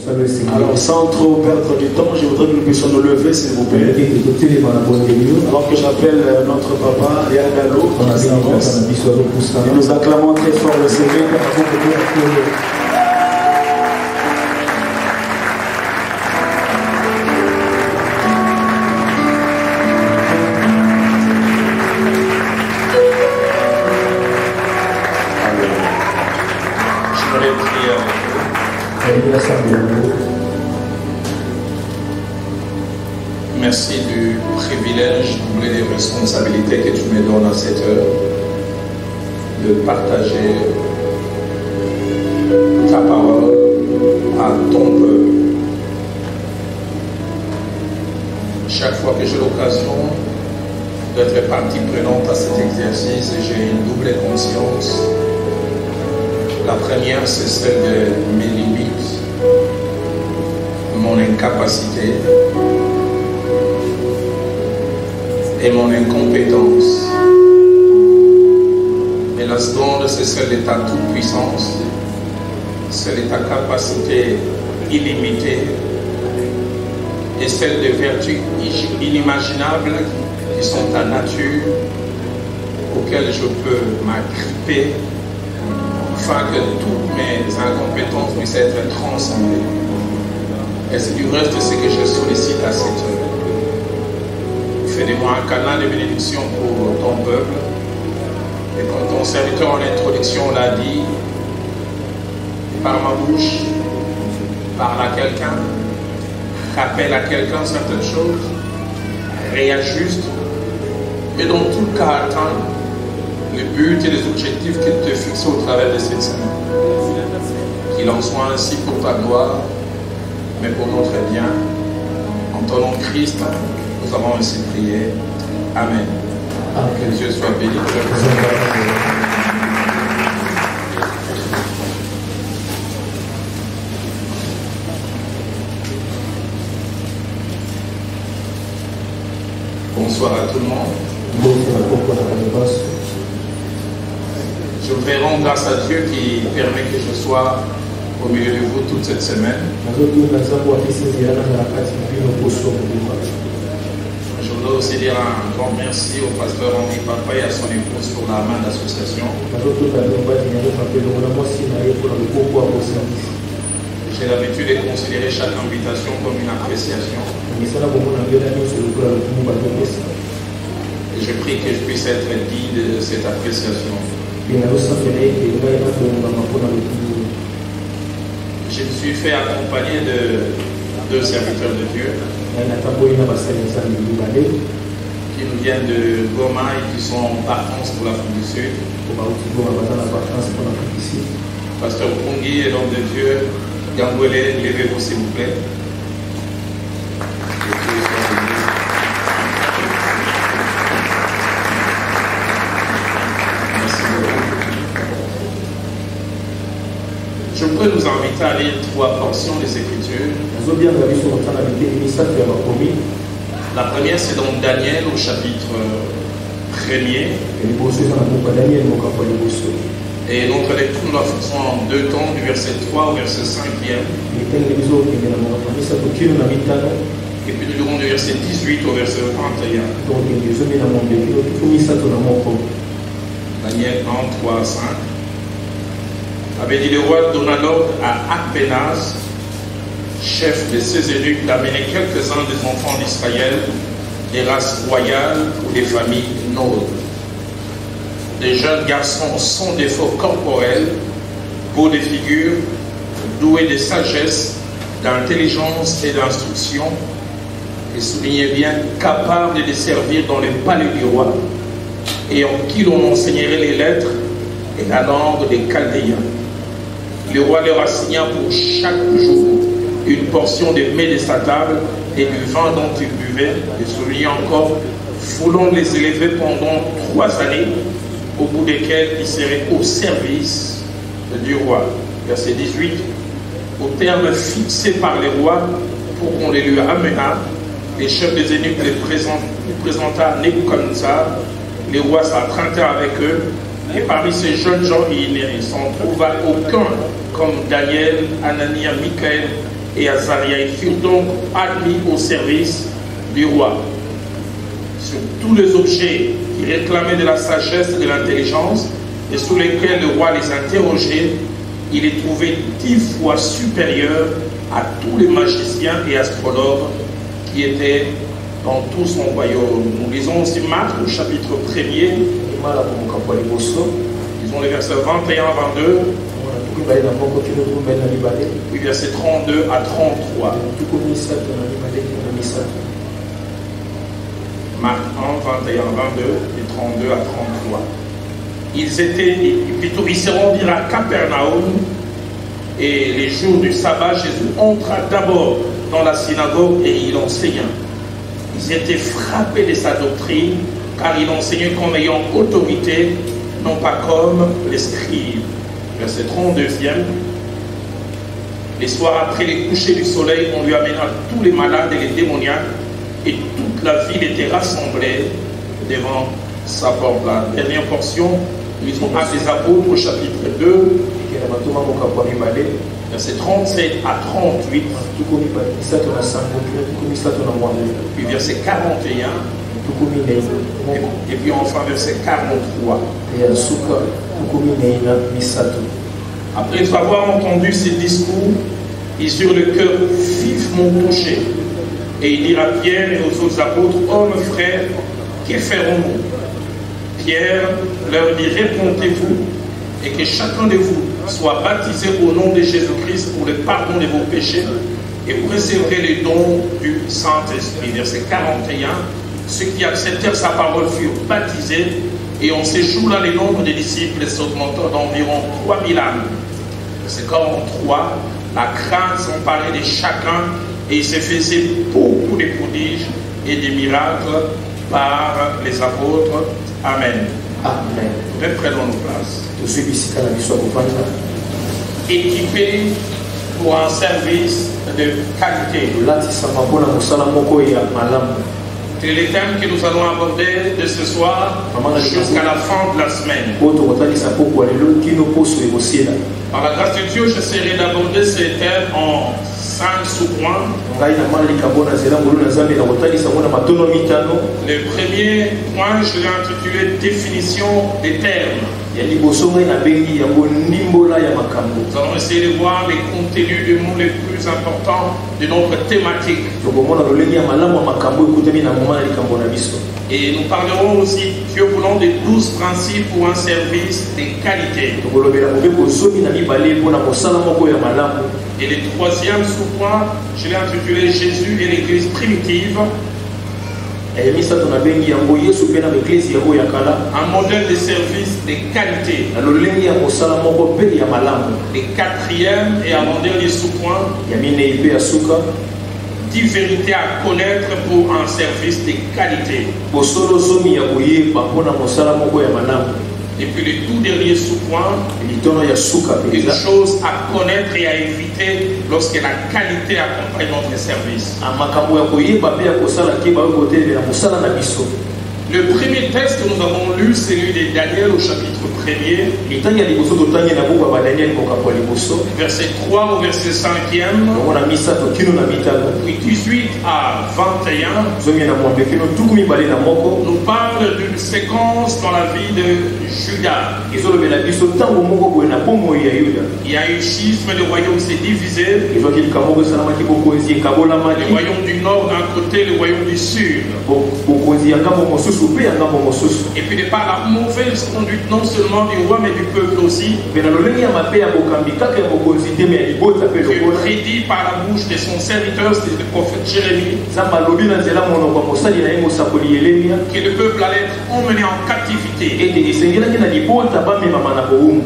Alors sans trop perdre du temps, je voudrais que nous puissions nous lever s'il vous plaît. Alors que j'appelle notre papa Léa Gallo, et nous acclamons très fort le Seigneur. Merci du privilège doublé des responsabilités que tu me donnes à cette heure de partager ta parole à ton peuple. Chaque fois que j'ai l'occasion d'être partie prenante à cet exercice, j'ai une double conscience. La première, c'est celle de mes limites, mon incapacité et mon incompétence. Et la seconde, c'est celle de ta toute-puissance, celle de ta capacité illimitée et celle de vertus inimaginables qui sont ta nature, auxquelles je peux m'agripper afin que toutes mes incompétences puissent être transcendées. Et c'est du reste ce que je sollicite à cette heure. Fais de moi un canal de bénédiction pour ton peuple. Et comme ton serviteur en introduction l'a dit, par ma bouche, parle à quelqu'un, rappelle à quelqu'un certaines choses, réajuste, et dans tout cas atteindre le but et les objectifs qu'il te fixe au travers de cette semaine. Qu'il en soit ainsi pour ta gloire, mais pour notre bien. En ton nom Christ, nous avons ainsi prié. Amen. Que Dieu soit béni. Bonsoir à tout le monde. Je voudrais rendre grâce à Dieu qui permet que je sois au milieu de vous toute cette semaine. Je voudrais aussi dire un grand merci au pasteur Henri Papa et à son épouse pour la main d'association. J'ai l'habitude de considérer chaque invitation comme une appréciation. Et je prie que je puisse être digne de cette appréciation. Je me suis fait accompagner de deux serviteurs de Dieu qui nous viennent de Goma et qui sont en partance pour l'Afrique du Sud. Pasteur Pungi et l'homme de Dieu, Gangwele, levez-vous s'il vous plaît. Merci beaucoup. Je voudrais nous inviter à lire trois portions des Écritures. La première, c'est dans Daniel au chapitre 1er. Et notre lecture, nous la faisons en deux temps, du verset 3 au verset 5e. Et puis nous lirons du verset 18 au verset 21. Daniel 1, 3, 5. Avait dit le roi donna l'ordre à Akbenaz, chef de ses eunuques, d'amener quelques-uns des enfants d'Israël, des races royales ou des familles nobles. Des jeunes garçons sans défaut corporel, beaux de figure, doués de sagesse, d'intelligence et d'instruction, et soulignez bien, capables de servir dans les palais du roi, et en qui l'on enseignerait les lettres et la langue des Chaldéens. Le roi leur assigna pour chaque jour une portion de mets de sa table et du vin dont ils buvaient, et soulignez encore, voulant les élever pendant 3 années, au bout desquels ils seraient au service du roi. Verset 18. Au terme fixé par les rois pour qu'on les lui amenât, les chefs des eunuques les présenta à Nebuchadnezzar. Les rois s'entraînèrent avec eux, et parmi ces jeunes gens il ne s'en trouva aucun comme Daniel, Anania, Michaël et Azaria. Ils furent donc admis au service du roi. Sur tous les objets qui réclamaient de la sagesse et de l'intelligence et sur lesquels le roi les interrogeait, il les trouvait 10 fois supérieurs à tous les magiciens et astrologues qui étaient dans tout son royaume. Nous lisons aussi Marc au chapitre 1er. Disons les versets 21 à 22. Puis versets 32 à 33. Marc 1, 21 à 22 et 32 à 33. Ils se rendirent à Capernaum et les jours du sabbat, Jésus entra d'abord dans la synagogue et il enseigna. Ils étaient frappés de sa doctrine car il enseignait comme ayant autorité, non pas comme les scribes. Verset 32e. Les soirs après les couchers du soleil, on lui amena tous les malades et les démoniaques et toute la ville était rassemblée devant sa porte. La dernière portion, nous lisons Actes des Apôtres au chapitre 2, verset 37 à 38, puis verset 41, et puis enfin verset 43. Après avoir entendu ces discours, ils eurent le cœur vivement touché. Et ils dirent à Pierre et aux autres apôtres, hommes, frères, que ferons-nous? Pierre leur dit, répondez-vous, et que chacun de vous soit baptisé au nom de Jésus-Christ pour le pardon de vos péchés, et vous recevrez les dons du Saint-Esprit. Verset 41, ceux qui acceptèrent sa parole furent baptisés, et en ces jours-là, le nombre des disciples s'augmenta d'environ 3000 âmes. Verset 43, la crainte s'emparait de chacun, et il se faisait beaucoup de prodiges et des miracles par les apôtres. Amen. Amen. Reprenons nos places. Équipés pour un service de qualité. C'est le thème que nous allons aborder de ce soir jusqu'à la fin de la semaine. Par la grâce de Dieu, j'essaierai d'aborder ces thèmes en 5 sous-points. Le premier point, je l'ai intitulé définition des termes. Nous allons essayer de voir les contenus des mots les plus importants de notre thématique. Et nous parlerons aussi, Dieu voulant, des 12 principes pour un service de qualité. Et le troisième sous-point, je l'ai intitulé Jésus et l'Église primitive. Un modèle de service de qualité. Le quatrième et avant-dernier sous-point, 10 vérités à connaître pour un service de qualité. Et puis le tout dernier sous-point, une chose à connaître et à éviter lorsque la qualité accompagne notre service. Le premier texte que nous avons lu, c'est celui de Daniel au chapitre 1er, verset 3 au verset 5e, puis 18 à 21, nous parle d'une séquence dans la vie de Juda. Il y a eu schisme, le royaume s'est divisé, le royaume du nord d'un côté, le royaume du sud. Et puis de par la mauvaise conduite non seulement du roi mais du peuple aussi, Dieu prédit par la bouche de son serviteur, c'est le prophète Jérémie, que le peuple allait être emmené en captivité.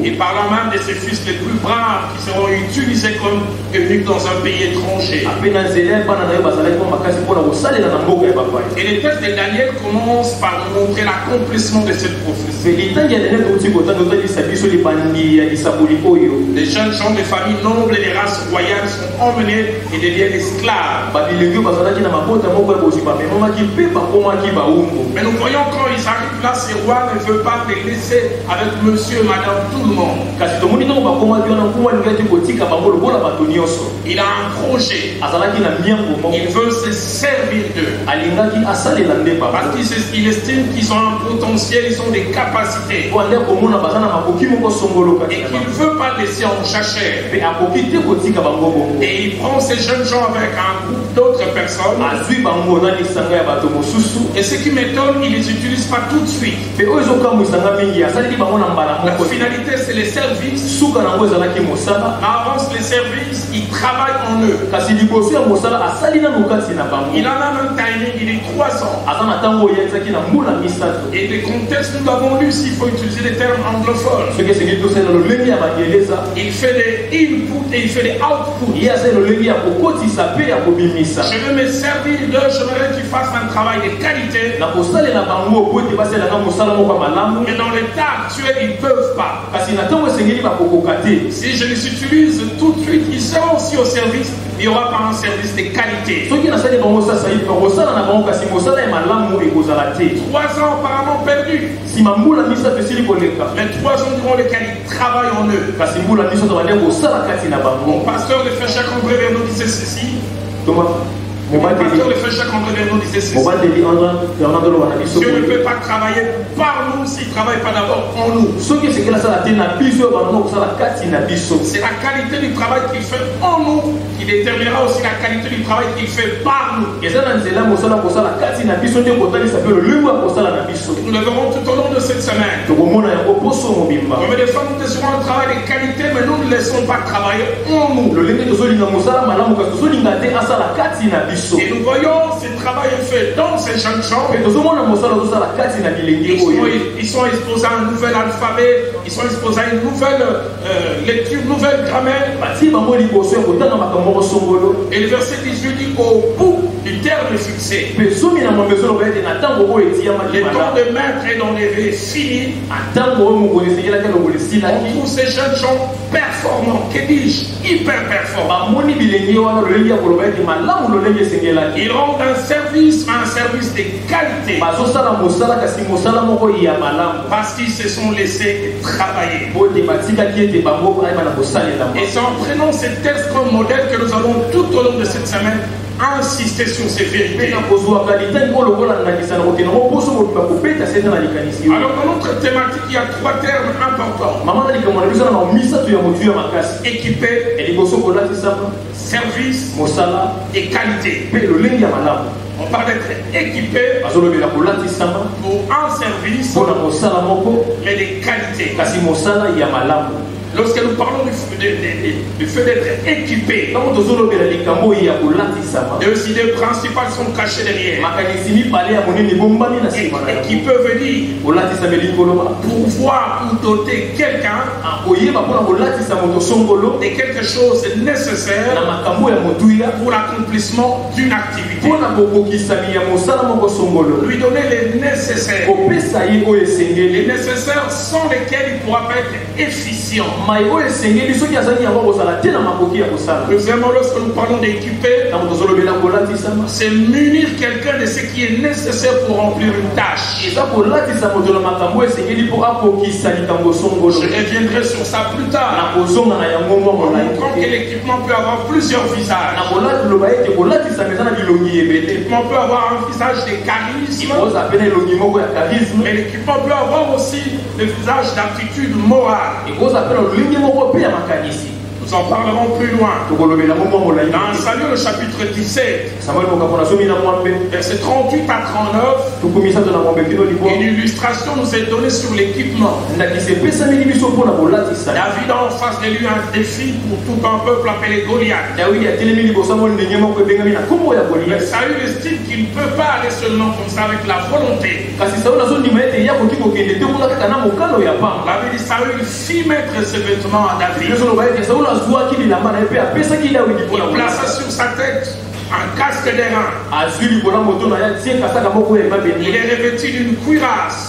Et par la main de ses fils les plus braves qui seront utilisés comme eunuques dans un pays étranger. Et le texte de Daniel commence par montrer l'accomplissement de cette prophétie. Les jeunes gens de familles nobles et des races royales sont emmenés et deviennent esclaves. Mais nous voyons quand ils arrivent là, ces rois ne veulent pas les laisser avec monsieur, madame, tout le monde. Il a un projet. Il veut se servir d'eux. Parce qu'il estime qu'ils ont un potentiel, ils ont des capacités. Et qu'il ne veut pas laisser en jachère. Et il prend ces jeunes gens avec un groupe d'autres personnes. Et ce qui m'étonne, il ne les utilise pas tout de suite. La finalité, c'est les services. Avance les services, il travaille en eux. Il a même un timing, il est 3 ans. Et les contextes, nous l'avons lu, s'il faut utiliser des termes anglophones. Il fait des inputs et il fait des outputs. Je veux me servir d'eux, j'aimerais qu'ils fassent un travail de qualité. Mais dans l'état actuel, ils ne peuvent pas. Si je les utilise tout de suite, ils seront aussi au service. Il n'y aura pas un service de qualité. 3 ans apparemment perdus. Mais 3 ans durant lesquels ils travaillent en eux. Mon pasteur de Féchak André Vernon disait ceci. Mon pasteur de Féchak André Vernon disait ceci. Dieu ne peut pas travailler par nous s'il ne travaille pas d'abord en nous. C'est la qualité du travail qu'il fait en nous qui déterminera aussi la qualité du travail qu'il fait par nous. Nous le verrons tout au long de cette semaine. Comme des fois, nous désirons un travail de qualité, mais nous ne laissons pas travailler en nous. Et nous voyons ce travail fait dans ces jeunes gens. Ils sont exposés à un nouvel alphabet, ils sont exposés à une nouvelle lecture, une nouvelle grammaire. Et le verset 18 dit au bout du terme fixé, le temps de maître est dans les rêves fini. On trouve ces jeunes gens performants, que dis-je, hyper performants. Ils rendent un service de qualité. Parce qu'ils se sont laissés travailler. Et c'est en prenant ces textes comme modèle que nous allons tout au long de cette semaine insister sur ces vérités. Alors dans notre thématique, il y a 3 termes importants. Équipé, service et qualité. On parle d'être équipé pour un service, mais de qualité. Lorsque nous parlons du fait d'être équipé, deux idées principales sont cachées derrière. Équipé veut dire pouvoir ou doter quelqu'un de quelque chose de nécessaire pour l'accomplissement d'une activité. Lui donner les nécessaires. Les nécessaires sans lesquels il ne pourra pas être efficient. Deuxièmement, lorsque nous parlons d'équiper, c'est munir quelqu'un de ce qui est nécessaire pour remplir une tâche. Je reviendrai sur ça plus tard. On comprend que l'équipement peut avoir plusieurs visages. L'équipement peut avoir un visage de charisme, mais l'équipement peut avoir aussi le visage d'aptitude morale. Nous en parlerons plus loin. Dans Samuel le chapitre 17, verset 38 à 39, une illustration nous est donnée sur l'équipement. David a en face de lui un défi pour tout un peuple appelé Goliath. Mais Saül estime qu'il ne peut pas aller seulement comme ça avec la volonté. David dit Saül fit mettre ses vêtements à David. Il plaça sur sa tête un casque d'airain. Il est revêtu d'une cuirasse.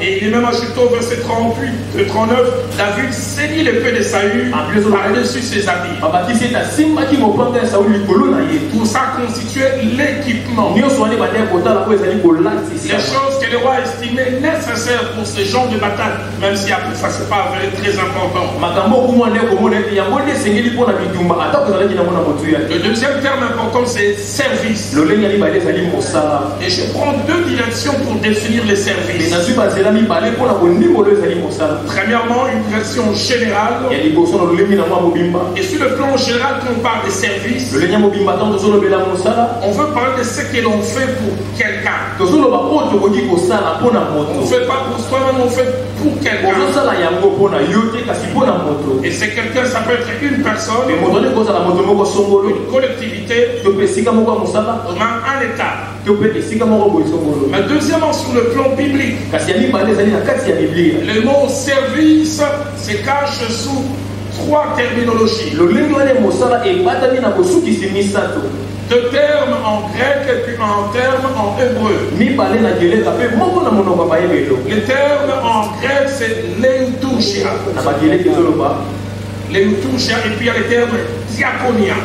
Et il est même ajouté au verset 38, 39, David saignit l'épée de Saül par-dessus ses habits. Tout ça constituait l'équipement. Les choses que le roi estimait nécessaires pour ce genre de bataille, même si après ça c'est pas très important. Le deuxième terme important c'est service. Et je prends deux directions pour définir les services. Premièrement, une direction générale. Et sur le plan général, quand on parle des services, on veut parler de ce que l'on fait pour quelqu'un. On ne fait pas pour soi-même, on fait pour quelqu'un. Et c'est quelqu'un, ça peut être une personne, une collectivité, un État. Mais deuxièmement, sur le plan biblique, le mot service se cache sous trois terminologies. Deux termes en grec et puis un terme en hébreu. Le terme en grec c'est leutouchia. Leutouchia, et puis il y a le terme diaconia.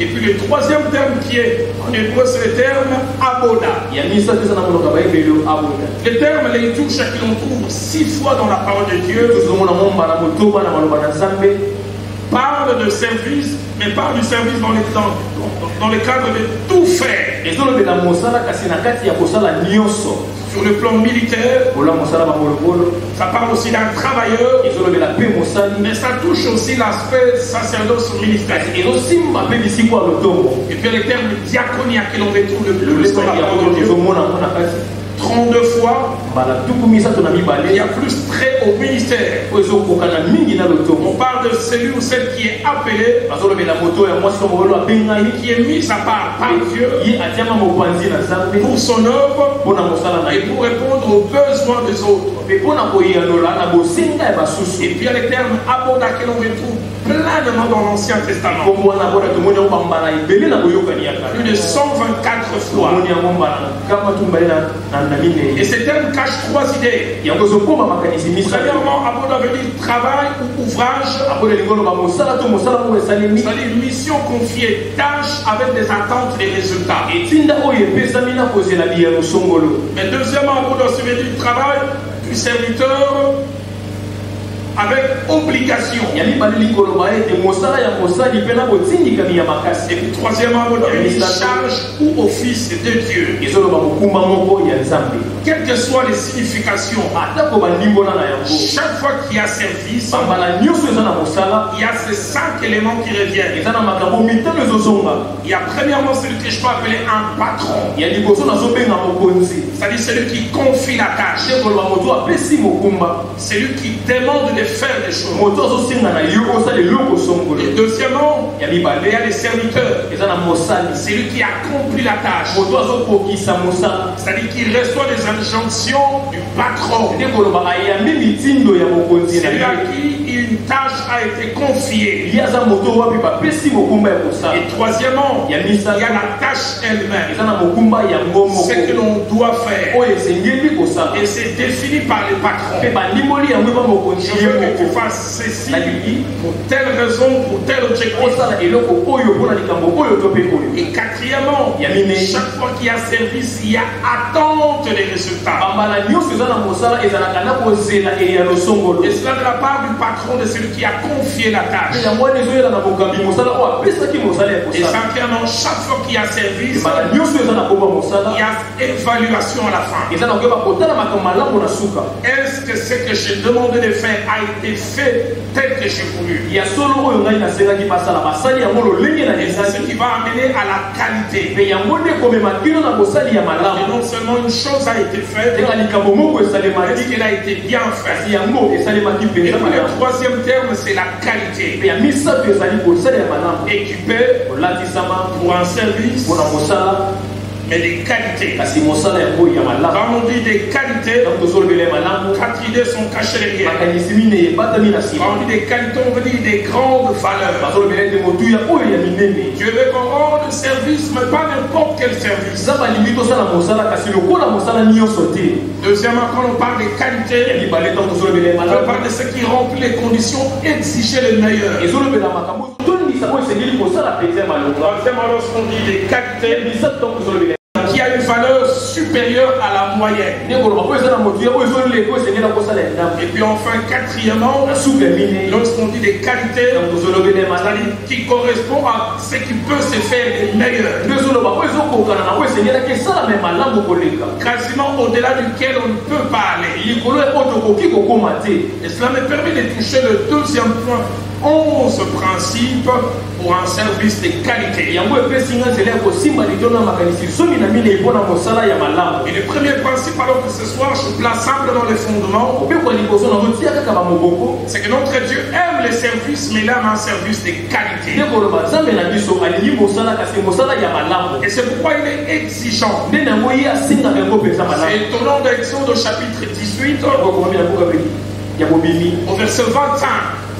Et puis le troisième terme qui est en hébreu c'est le terme aboda. Le terme leutouchia que l'on trouve 6 fois dans la parole de Dieu parle de service, mais parle du service dans le cadre de tout faire. Sur le plan militaire, ça parle aussi d'un travailleur, mais ça touche aussi l'aspect sacerdoce ministère. Et puis le terme diaconia que l'on retrouve le plus dans la parole de Dieu. 32 fois, il y a plus trait au ministère. On parle de celui ou celle qui est appelé, qui est mis à part par Dieu pour son œuvre et pour répondre aux besoins des autres. Et puis il y a le terme aboda que l'on retrouve pleinement dans l'Ancien Testament. Plus de 124 fois. Et ces termes cachent 3 idées. Premièrement, aboda veut dire travail ou ouvrage. C'est-à-dire mission confiée, tâche avec des attentes et des résultats. Mais deuxièmement, aboda veut dire travail du serviteur avec obligation. Et puis troisièmement, une charge ou office de Dieu. Quelles que soient les significations, chaque fois qu'il y a service, il y a ces 5 éléments qui reviennent. Il y a premièrement celui que je peux appeler un patron. C'est-à-dire celui qui confie la tâche. Celui qui demande de faire des choses. Et deuxièmement, il y a les serviteurs. C'est lui qui accomplit la tâche. C'est-à-dire qu'il reçoit les injonctions du patron. C'est lui à qui une tâche a été confiée. Et troisièmement, il y a la tâche elle-même. Ce que l'on doit faire. Et c'est défini par les patrons. Je veux que tu fasses ceci pour telle raison, pour tel objectif. Et quatrièmement, chaque fois qu'il y a service, il y a attente des résultats. Et cela de la part du patron, de celui qui a confié la tâche. Et cinquièmement, chaque fois qu'il y a service, il y a évaluation à la fin. Est-ce que ce que j'ai demandé de faire a été fait tel que j'ai voulu? Et c'est ce qui va amener à la qualité. Et non seulement une chose a été faite, mais qu'elle a été bien faite. Et puis le troisième terme, c'est la qualité. Équipé pour un service mais des qualités. Kasi mosala yango ya malamu. Quand on dit des qualités, donc tozolobela malamu, 4 idées sont cachées derrière. makanisi mine ebatami na sima. Quand on dit des qualités, on veut dire des grandes valeurs. bazolobela ete motuya oyo ya minene. Dieu veut qu'on rende service, mais pas n'importe quel service. Zaba alingi tosala mosala kasi lokola mosala nyonso te. Deuxièmement, quand on parle des qualités, ya mibale ntango tozolobela on malamu, parle de ce qui remplit les conditions, exiger le meilleur. ezolobela makambo tondisa oyo esengeli kosala mpenza ya malonga. Troisièmement, lorsqu'on dit des qualités, bisatu ntango tozolobela qui a une valeur supérieure à la moyenne. nekoloba po eza na motuya oyo ezoleka oyo esengela kosala ya ndambo. Et puis enfin, quatrièmement, na suka mine lorsqu'on dit des qualités, ntango tozolobela malamu, qui correspond à ce qui peut se faire de meilleur, nde ezoloba po ezokokana na oyo esengelaki esalama ya malamu koleka. quasiment au-delà duquel on ne peut pas aller. likolo ya oyo tokoki kokóma te. Et cela me permet de toucher le deuxième point. 11 principes pour un service de qualité. yango epesi nga nzela ya kosimba litona makanisi somi na mine mpona mosala ya malamu. Et le premier principe, alors que ce soir je place simplement les fondements, kopekwa liboso nazotia kaka bamoboko, c'est que notre Dieu aime les services, mais il aime un service de qualité. nde koloba nzambe na biso alingi mosala kasi mosala ya malamu. Et c'est pourquoi il est exigeant. nde nango ye asengaka yango mpenza malamu. C'est étonnant d'Exode au chapitre 18, okomami na buka ya bobimi au verset 25.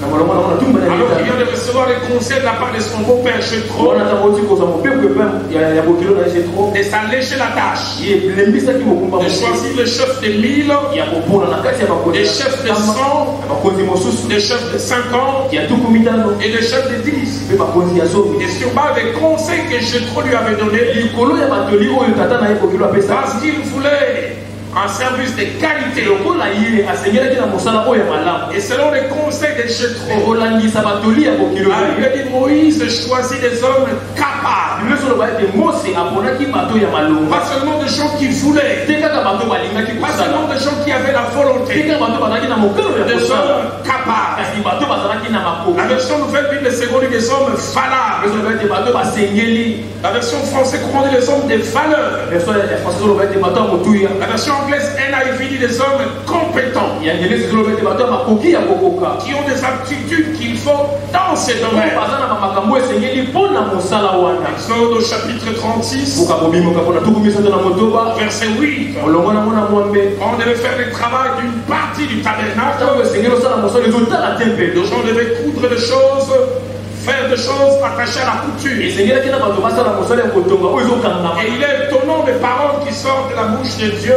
na molongo nango na tumba na Alors qu'il vient de recevoir les conseils de la part de son beau-père Jéthro, wana ntango oti kozwa mopepe ya bokilo na Jéthro, de s'alléger la tâche, elembisaki mokumba de choisir le chef de 1000, ya kopona na kati ya bakonzi des chefs de 100, ya bakonzi mosusu des chefs de 50 ya tuku mitano et des chefs de 10. mpe bakonzi ya zomi. Et sur base des conseils que Jéthro lui avait donnés, likolo ya batoli oyo tata na ye bokilo apesa parce qu'il voulait un service de qualité, lokola ye asengelaki na mosala oyo ya malamu, et selon les conseils de Jéthro, olandisa batoli ya bokilo il a dit Moïse choisit des hommes capables, biso loba ete mose aponaki bato ya malonga, pas seulement des gens qui voulaient, te kaka bato balingaki pas kosala, seulement des gens qui avaient la te volonté, kaka bato bazalaki na mokano ya des kosala, hommes capables. kasi bato bazalaki na La makoki. version nouvelle Bible de seconde dit des hommes valables. biso loba ete bato basengeli. La version française courant dit des hommes de valeur. version ya français loba ete bato ya motuya. La version anglaise NIV dit des hommes compétents ya ngelesi loba ete bato ya makoki ya kokoka, qui ont des aptitudes qu'il faut dans ces oyo domaines. baza na bamakambo esengeli mpona mosala wana. Exode au chapitre 36, buka bobimoka mpona tuku misato na motoba verset 8. molongo na mona mwambe On devait faire le travail d'une partie du tabernacle. ntango esengeli osala mosala ezotala tempelo, Les gens devaient coudre des choses, faire des choses attachées à la couture. esengelaki na bato basala mosala ya kotonga oyo ezokangama. Et il est étonnant des paroles qui sortent de la bouche de Dieu,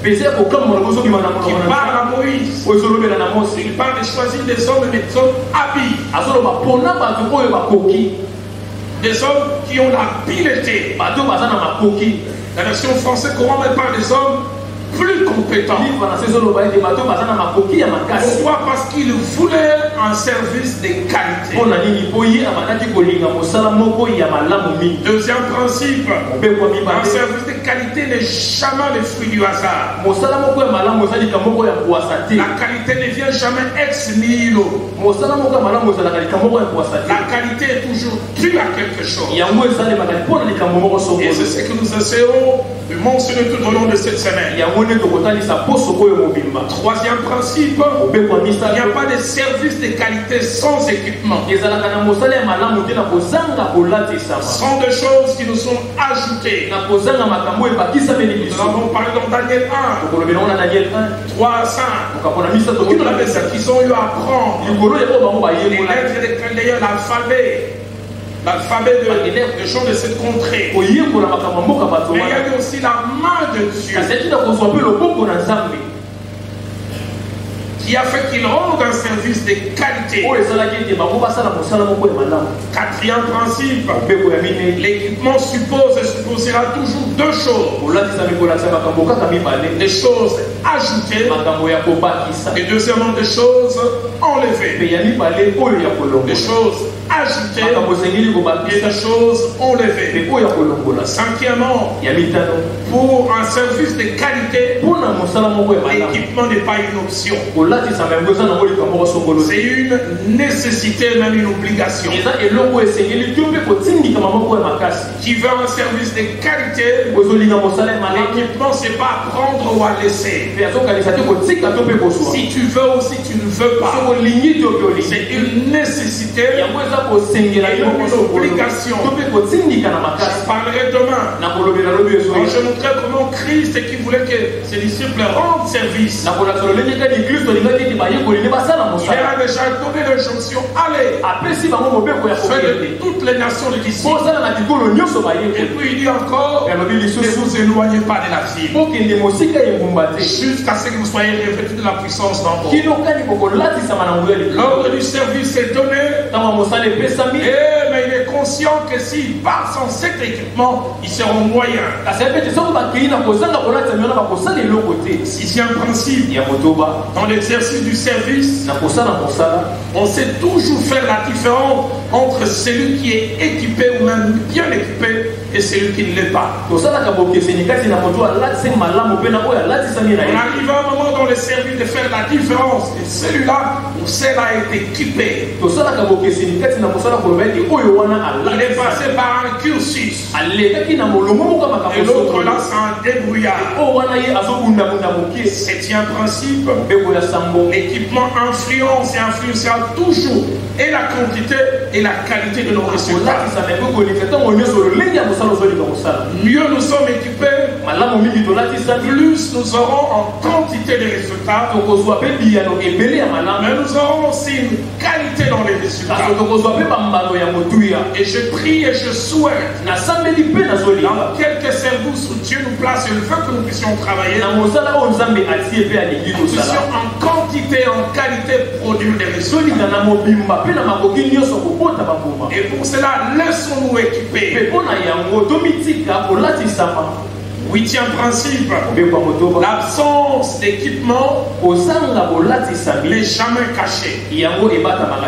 pese ya kokambola kozokima na qui monoko na parlent à Moïse. oyo ezolobela na mose, Il parle de choisir des hommes, mais des hommes habiles, azoloba mpona bato oyo bakoki, des hommes qui ont l'habileté. bato baza na makoki. La version française courante parle des hommes plus compétents. livre na se ezoloba ete bato baza na makoki ya makasi. Pourquoi? Parce qu'il voulait un service de qualité. mpona nini? po ye abandaki kolinga mosala moko ya malamu mingi. Deuxième principe, mobekwa un mibale, service de qualité n'est jamais le fruit du hasard. mosala moko ya malamu ezalika moko ya kuwasa te. La qualité ne vient jamais ex nihilo. mosala moko ya malamu ezalaka likambo moko ya kuwasa te. La qualité est toujours due à quelque chose. yango esalemaka mpona likambo moko Et c'est songolo. ce que nous essayons de mentionner tout au long de cette semaine. yango nde tokotalisa poso oyo mobimba. Troisième principe, mobekwa il n'y misala, a pas de service de qualité sans équipement. ezalaka na mosala ya malamu te na kozanga kolatisama, Sont des choses qui nous sont ajoutées. na kozanga makambo ebakisameli Nous biso. avons parlé dans Daniel 1, tokolobela ngo na Daniel 1 3 à 5. okapona misato Tout kino na le pesa ce qu'ils ont eu à apprendre. likolo ya oyo bango Les bayekola lettres des Chaldéens, l'alphabet des gens de cette contrée. koyekola makambo ya mboka bato Mais il y wana, a eu aussi la main de Dieu kasi atina kozwa mpe loboko na nzambe qui a fait qu'ils rendent un service de qualité. oyo esalaki ete bango basala mosala moko ya malamu. Quatrième principe, mobeko ya minei, l'équipement suppose et supposera toujours deux choses. kolatisa mikolakisa makambo kaka mibale, Des choses ajoutées makambo ya kobakisa, et deuxièmement des choses enlevées. mpe ya mibale oyo ya Des kolongola, choses ajoutées makambo esengeli et kobakisa des choses enlevées. mpe oyo ya kolongola. Cinquièmement, ya mitano, pour un service de qualité, mpona mosala moko ya malamu, l'équipement n'est pas une option. kolatisa yango eza nango likambo songolo te. C'est une nécessité, même une obligation. eza eloko esengeli to mpe kotindikama moko ya makasi. Qui veut un service de qualité, ozolinga mosala ya malamu, l'équipement, c'est pas à prendre ou à laisser. Si tu veux ou si tu ne veux pas, c'est une nécessité et une obligation. Je parlerai demain. Quand je montrerai comment Christ qui voulait que ses disciples rendent service. Il a déjà donné l'injonction, allez, faites de toutes les nations de disciples. Et puis il dit encore, ne vous éloignez pas de la ville, jusqu'à ce que vous soyez revêtus de la puissance d'en haut. L'ordre du service est donné, mais il est conscient que s'il part sans cet équipement, ils seront moyens. Sixième principe, dans l'exercice du service, on sait toujours faire la différence entre celui qui est équipé ou même bien équipé et celui qui ne l'est pas. On arrive à un moment dans le service de faire la différence et celui-là, on sait, là, est équipé. Il est passé par un cursus. Et l'autre là, c'est un débrouillard. Septième principe, l'équipement influence et influencera toujours et la quantité et la qualité de nos résultats. Mieux nous sommes équipés, plus nous aurons en quantité de résultats, mais nous aurons aussi une qualité dans les résultats. Et je prie et je souhaite, dans quelques services où Dieu nous place, je veux que nous puissions travailler, nous puissions en quantité et en qualité produire des résultats. Et pour cela, laissons-nous équiper. Huitième principe, l'absence d'équipement n'est jamais cachée.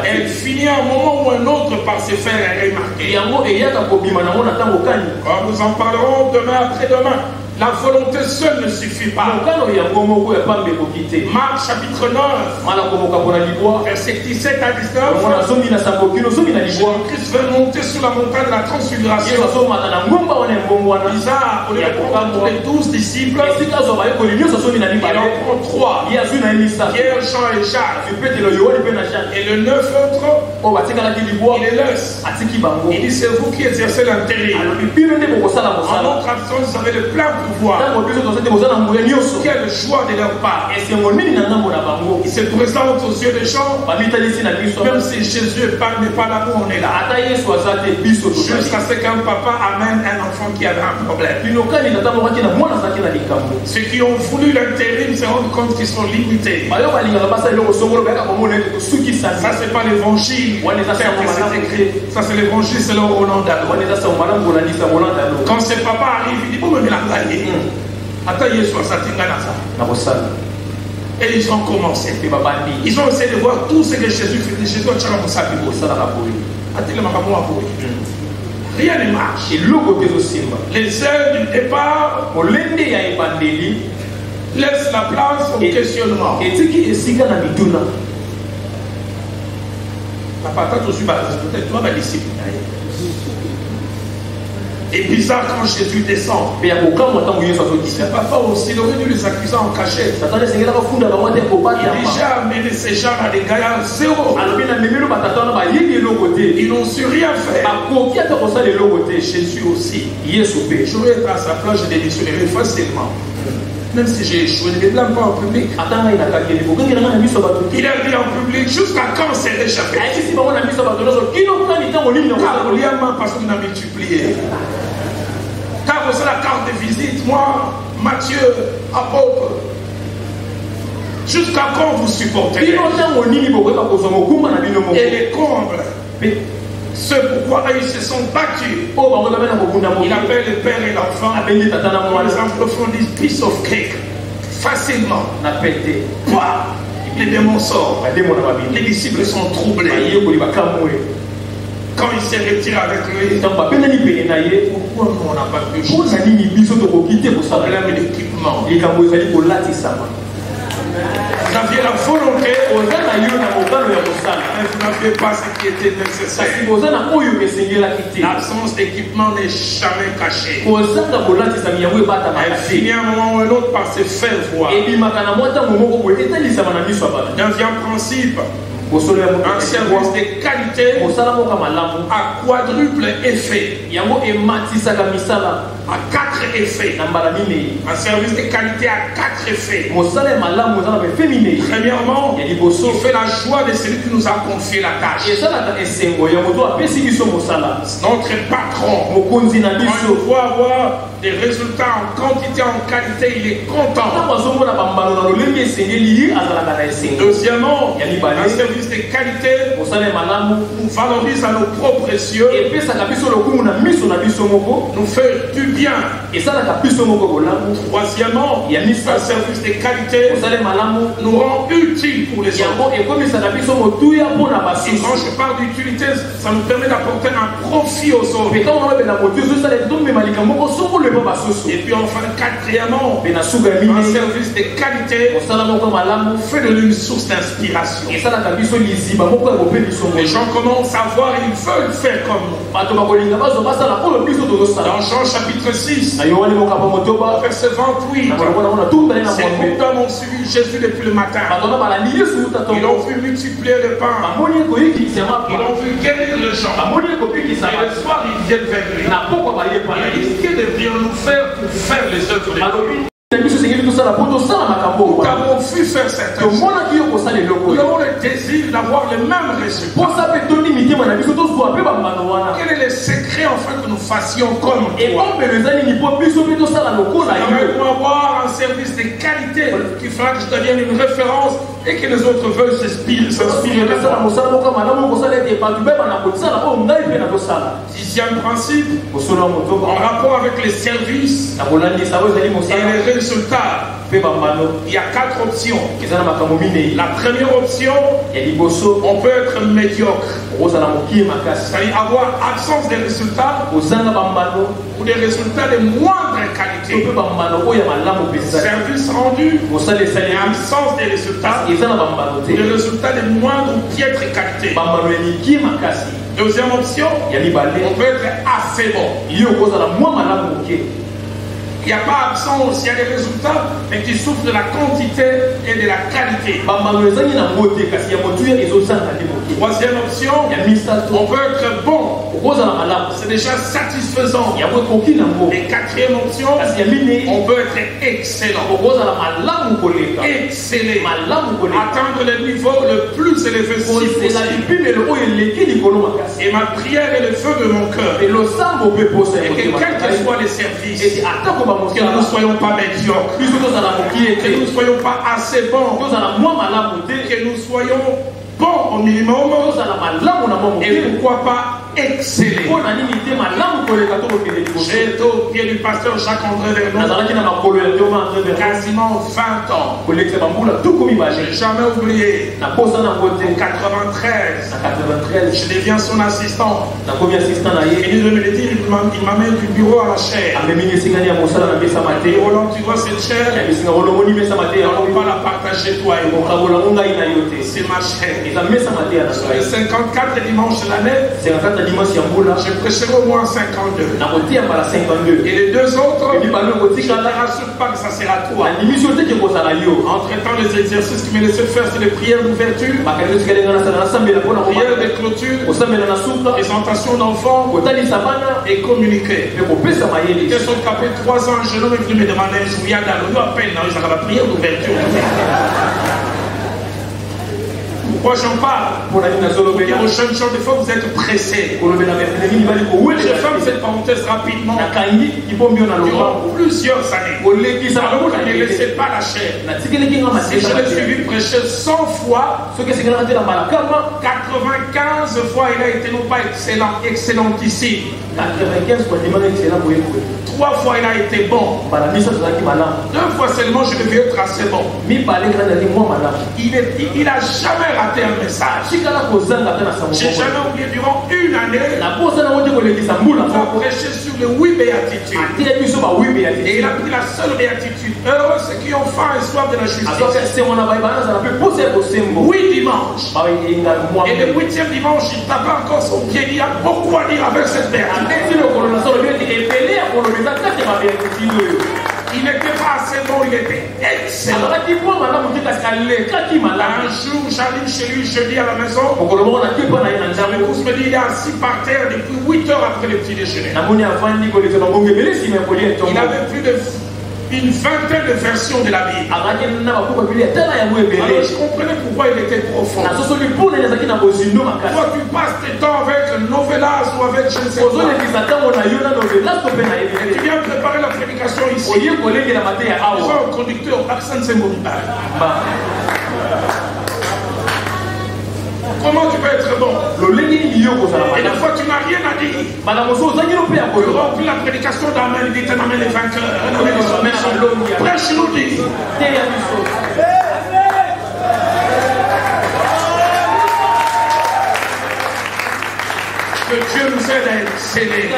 Elle finit à un moment ou un autre par se faire remarquer. Nous en parlerons demain après-demain. La volonté seule ne suffit pas. Marc chapitre 9, verset 17 à 19. Christ veut monter sur la montagne de la transfiguration. Bizarre, au lieu de prendre les 12 disciples, il en prend 3. Pierre, Jean et Jacques. Et le 9 autres, il les laisse. Il dit, c'est vous qui exercez l'intérim. En notre absence, vous avez le plein pouvoir. Quelle joie de leur part. Il se présente aux yeux des gens, même si Jésus n'est pas là où on est là. Jusqu'à ce qu'un papa amène un enfant qui avait un problème. Ceux qui ont voulu l'intérim se rendent compte qu'ils sont limités. Ça, c'est pas l'évangile. Ça, c'est l'évangile, c'est le Roland Dalo. Quand ce papa arrive, il dit, vous me l'envoyez. Et ils ont commencé. Ils ont essayé de voir tout ce que Jésus fait. Jésus rien ne marche. Les heures du départ laissent la place au questionnement. La patate aussi, peut-être toi, ma disciple. Et bizarre quand Jésus descend. C'est papa aussi, il aurait dû les accuser en cachette. Il a déjà amené ces gens à des gaillards zéro. Ils n'ont su rien faire. Jésus aussi. J'aurais été à sa place, je démissionnerais facilement. Même si j'ai échoué, ne me blâme pas en public. Il a dit en public, jusqu'à quand c'est échappé? Parce qu'il a multiplié. Car vous avez la carte de visite, moi, Matthieu, apôtre. Jusqu'à quand vous supportez? Et les combles. Ce pourquoi ils se sont battus. Il appelle le père et l'enfant. Les anglophones disent piece of cake. Facilement. Les démons sortent. Les disciples sont troublés. Quand il s'est retiré avec lui, pourquoi on n'a pas pu jouer? Problème d'équipement. Vous aviez la volonté métier, mais vous n'aviez pas ce qui était nécessaire. L'absence d'équipement n'est jamais cachée. Elle finit à un moment ou un autre par se faire voir. Neuvième principe. Un service de qualité à quadruple effet. À 4 effets. Un service de qualité à 4 effets. Premièrement, il fait la joie de celui qui nous a confié la tâche. Notre patron, quand il doit avoir des résultats en quantité, en qualité, il est content. Deuxièmement, un service de qualité nous valorise à nos propres yeux, nous fait du bien. Troisièmement, un service de qualité nous rend utile pour les autres. Et quand je parle d'utilité, ça nous permet d'apporter un profit aux autres. Et puis enfin, quatrièmement, un service de qualité fait de nous une source d'inspiration. Les gens commencent à voir et ils veulent faire comme nous. Dans Jean chapitre 6, verset 28, ces groupes ont suivi Jésus depuis le matin. Ils ont vu multiplier le pain. Ils ont vu guérir les gens. Et le soir, ils viennent vers lui. Que devrions-nous faire pour faire les œuvres de Dieu? Nous avons vu faire certaines choses. Nous avons le désir d'avoir le même résultat. Quel est le secret enfin que nous fassions comme toi? Nous avoir un service de qualité qui fera que je devienne une référence et que les autres veulent s'inspirer de moi. Dixième principe, en rapport avec les services et les résultats. Il y a 4 options. La première option, on peut être médiocre, c'est-à-dire avoir absence des résultats ou des résultats de moindre qualité. Service rendu et absence des résultats ou des résultats de moindre ou piètre qualité. Deuxième option, on peut être assez bon. Il n'y a pas absence, il y a des résultats, mais qui souffrent de la quantité et de la qualité. Troisième option, on peut être bon, c'est déjà satisfaisant. Et quatrième option, on peut être excellent. Exceller, atteindre le niveau le plus élevé possible. Et ma prière est le feu de mon cœur. Et que quels que soient les services, que nous ne soyons pas médiocres, que nous ne soyons pas assez bons, que nous soyons bons au minimum, et pourquoi pas exceller. J'ai été au pied du pasteur Jacques-André Vernon quasiment 20 ans. Je n'ai jamais oublié. En 93, je deviens son assistant. Fini de me le dire, il m'amène du bureau à la chaire. Et Roland, tu vois cette chaire, on ne va pas la partager toi et moi. C'est ma chaire. Sur les 54 dimanches de l'année, je prêcherai au moins 52. Et les deux autres, je ne te rassure pas que ça sera toi. Entre-temps, les exercices que me laissaient faire, c'est les prières d'ouverture, prières de clôture, présentation d'enfants et communiquer. Ils sont capés 3 ans, je l'ai venu me demander, je viens d'aller à peine dans la prière d'ouverture. Pourquoi j'en parle? Pour dire aux jeunes gens, des fois vous êtes pressés. Je ferme cette parenthèse rapidement. Durant plusieurs années, ne laissez pas la chair. Et je l'ai suivi prêcher 100 fois. 95 fois, il a été non pas excellent, excellentissime. 3 fois il a été bon. 2 fois seulement je devais être assez bon. Il n'a jamais raté un message. J'ai jamais oublié durant une année. Il a prêché sur les 8 béatitudes. Et il a pris la seule béatitude. Heureux ceux qui ont faim et soif de la justice. 8 dimanches. Et le 8e dimanche, il tapait encore son pied. Il y a beaucoup à dire avec cette béatitude. Il n'était pas assez bon, il était excellent. Un jour, j'arrive chez lui, je dis à la maison, l'épouse me dit, il est assis par terre depuis 8 heures après le petit déjeuner. Il avait plus une vingtaine de versions de la Bible. Alors je comprenais pourquoi il était profond. Toi tu passes tes temps avec Novelas ou avec je ne sais quoi. Et tu viens préparer la prédication ici. Ils ont un conducteur, Arsène Sembouriba. Comment tu peux être bon? Et des fois tu n'as rien à dire. Tu remplis la prédication d'Amen, il dit un Amen les vainqueurs. Prêche-nous, dit. Que Dieu nous aide à exceller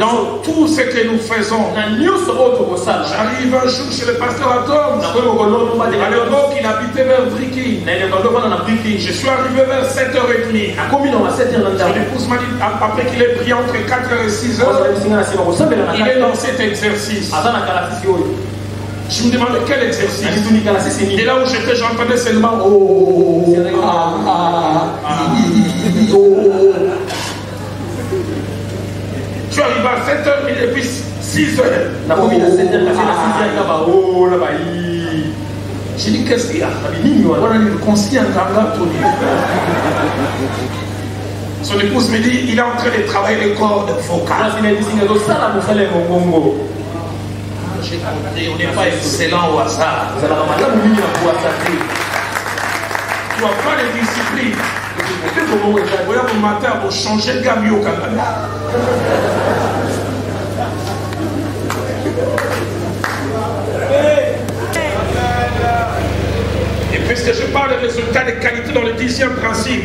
dans tout ce que nous faisons. J'arrive un jour chez le pasteur Atom. À l'époque, il habitait vers Briki. Je suis arrivé vers 7h30. Son épouse m'a dit, après qu'il ait prié entre 4h et 6h, il est dans cet exercice. Je me demandais quel exercice. Et là où j'étais, j'entendais seulement Tu arrives à 7h et puis 6h. J'ai dit, qu'est-ce qu'il y a? Son épouse me dit, il est en train de travailler les cordes vocales. J'ai compris, on n'est pas excellent au hasard. Tu n'as pas de discipline. Voilà, mon matin, vous changez de gamme au Canada. Et puisque je parle des résultats de qualité dans le 10e principe,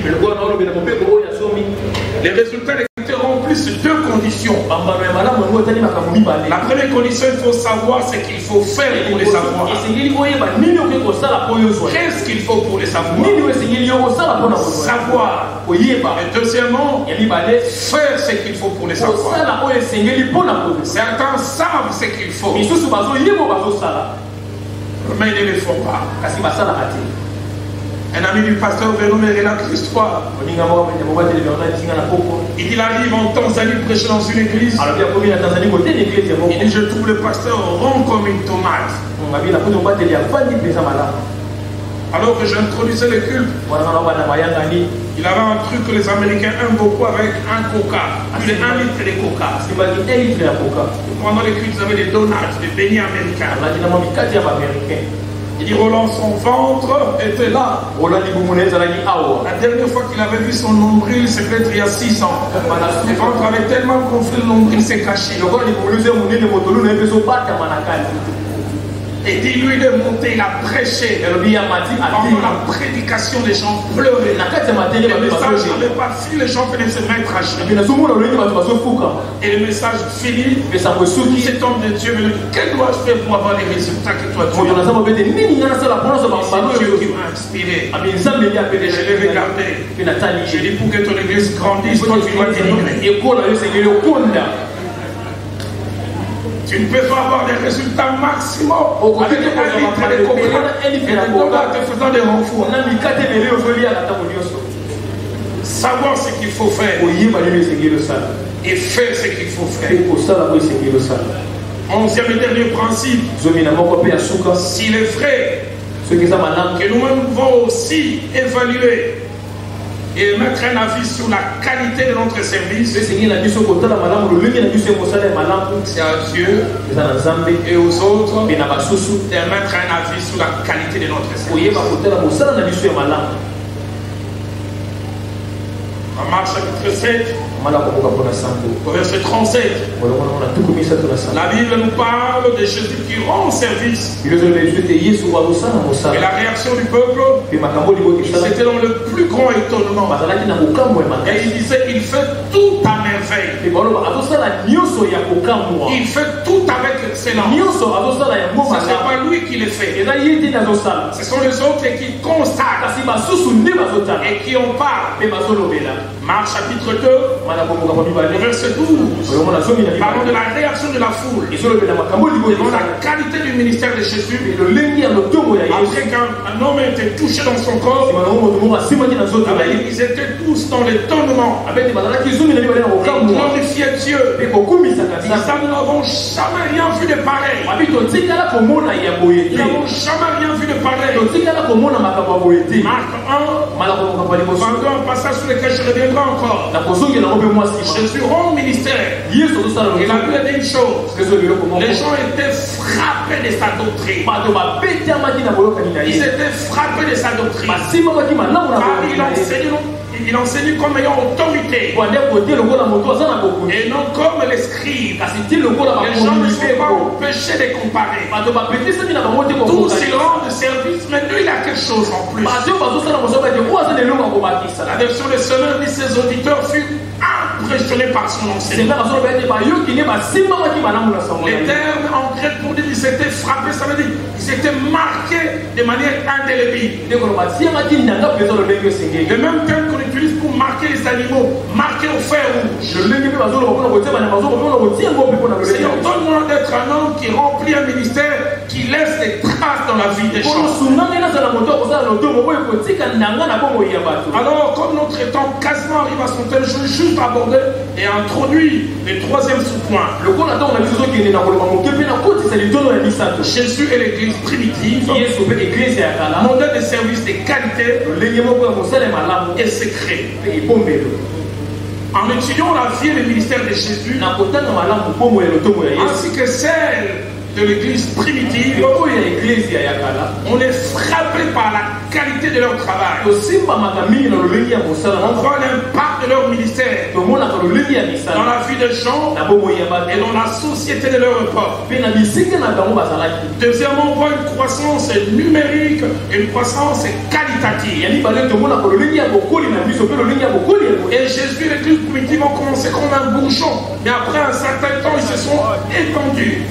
les résultats de qualité remplissent 2 conditions. La première condition, il faut savoir ce qu'il faut faire pour les savoir. Qu'est-ce qu'il faut pour les savoir? Savoir. Et deuxièmement, faire ce qu'il faut pour les savoir. Certains savent ce qu'il faut, mais ils ne le font pas. Un ami du pasteur Vénomé Réla Christois, il arrive en Tanzanie prêcher dans une église. Il dit, je trouve le pasteur rond comme une tomate. Alors que j'introduisais le culte, il avait un truc que les Américains aiment beaucoup avec un coca, plus de 1 litre de coca. Pendant les cultes, ils avaient des donuts, des beignets américains. Il dit, Roland, son ventre était là. La dernière fois qu'il avait vu son nombril, c'est peut-être il y a 6 ans. Le ventre avait tellement gonflé, le nombril s'est caché. Et dis-lui de monter, il a prêché. Pendant la prédication, les gens pleuraient. Le message n'avait pas fini, les gens venaient se mettre à genoux. Et le message fini, cet homme de Dieu me dit, quel dois-je faire pour avoir les résultats que toi tu as? C'est Dieu qui m'a inspiré. Et je l'ai regardé. J'ai dit, pour que ton église grandisse, toi tu dois délivrer. Tu ne peux pas avoir des résultats maximaux avec 1 litre de coca et des donuts te faisant des renforts. Savoir ce qu'il faut faire et faire ce qu'il faut faire. 11e et dernier principe. S'il est vrai que nous-mêmes pouvons aussi évaluer et mettre un avis sur la qualité de notre service, c'est à Dieu et aux autres de mettre un avis sur la qualité de notre service. En Marc chapitre 7, au verset 37, la Bible nous parle de Jésus qui rend service. Et la réaction du peuple, c'était dans le plus grand étonnement. Et il disait, il fait tout à merveille. Il fait tout avec excellence. Ce n'est pas lui qui le fait. Ce sont les autres qui constatent et qui en parlent. Marc chapitre 2, verset 12, parlons de la réaction de la foule devant la qualité du ministère de Jésus. Après qu'un homme était touché dans son corps, ils étaient tous dans l'étonnement. Ils glorifiaient Dieu. Ils disaient, nous n'avons jamais rien vu de pareil. Nous n'avons jamais rien vu de pareil. Marc 1, un passage sur lequel je reviendrai encore. Jésus rend ministère. Et la Bible dit une chose. Les gens étaient frappés de sa doctrine. Ils étaient frappés de sa doctrine. Il enseigne comme ayant autorité. Et non comme les scribes. Les gens ne sont pas empêchés de comparer. Tous ils rendent service, mais lui il a quelque chose en plus. La version de Semaine dit ses auditeurs furent impressionnés par son enseignement. Les termes en grec pour dire qu'ils s'étaient frappés, ça veut dire qu'ils s'étaient marqués de manière indélébile. Le même terme qu'on utilise pour marquer les animaux, marquer au fer rouge. Seigneur, donne-moi d'être un homme qui remplit un ministère, qui laisse des traces dans la vie des gens. Alors, comme notre temps quasiment arrive à son terme, je vais juste aborder et introduire le troisième sous-point. Jésus est l'église primitive, modèle de service de qualité et secret. En étudiant la vie et le ministère de Jésus, ainsi que celle de l'église primitive, on est frappé par la qualité de leur travail. On voit l'impact de leur ministère dans la vie des gens et dans la société de leur époque. Deuxièmement, on voit une croissance numérique et une croissance qualitative. Et Jésus et l'église primitive ont commencé comme un bourgeon, mais après un certain temps, ils se sont étendus.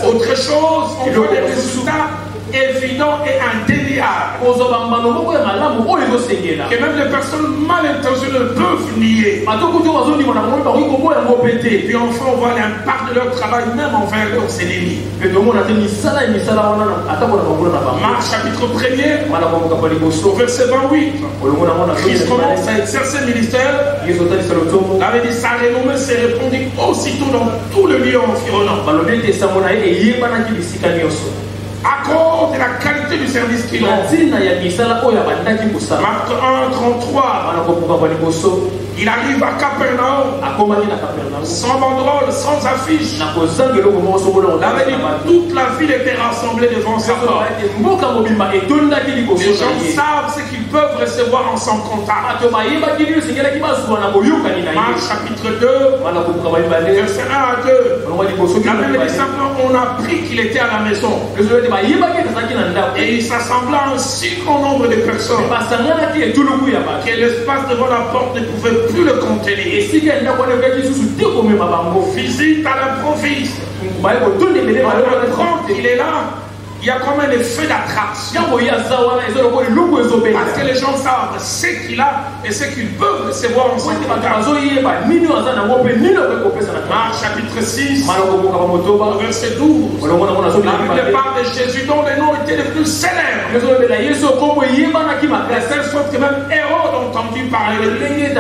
Autre chose, on voit des résultats évidents et indéniables que même les personnes mal intentionnées peuvent nier. Et puis enfin, on voit l'impact de leur travail même envers leurs ennemis. Marc chapitre 1er, au verset 28, Christ commence à exercer le ministère. La dit sa renommée s'est répandue aussitôt dans tout le lieu environnant. À cause de la qualité du service qu'il rend. Marc 1, 33. Il arrive à Capernaum, sans banderole, sans affiche. Toute la ville était rassemblée devant sa porte. Les gens savent ce qu'ils peuvent recevoir en son contact. Marc chapitre 2, verset 1 à 2. La Bible dit simplement, on a appris qu'il était à la maison. Et il s'assembla un si grand nombre de personnes que l'espace devant la porte ne pouvait plus le contenir. Visite à l'improviste. Quand il est là, il y a comme un effet d'attraction. Parce que les gens savent ce qu'il a et ce qu'ils peuvent recevoir en son contact. Marc chapitre 6, verset 12. La Bible parle de Jésus dont les noms étaient devenus célèbres. De telle sorte que même Hérode a entendu parler de lui. À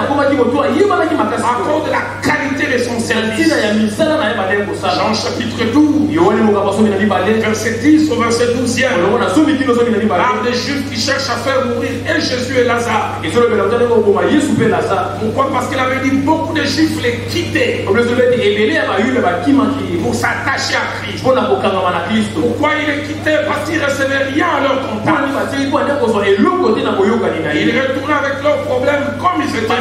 cause de la qualité de son service. Jean chapitre 12, verset 10 au verset 12e. Parle des Juifs qui cherchent à faire mourir et Jésus et Lazare. Pourquoi? Parce qu'il avait dit beaucoup de Juifs les quittaient pour s'attacher à Christ. Pourquoi ils les quittaient? Parce qu'ils ne recevaient rien à leur compte. contact. Il retourne avec leurs problèmes comme ils étaient. Quand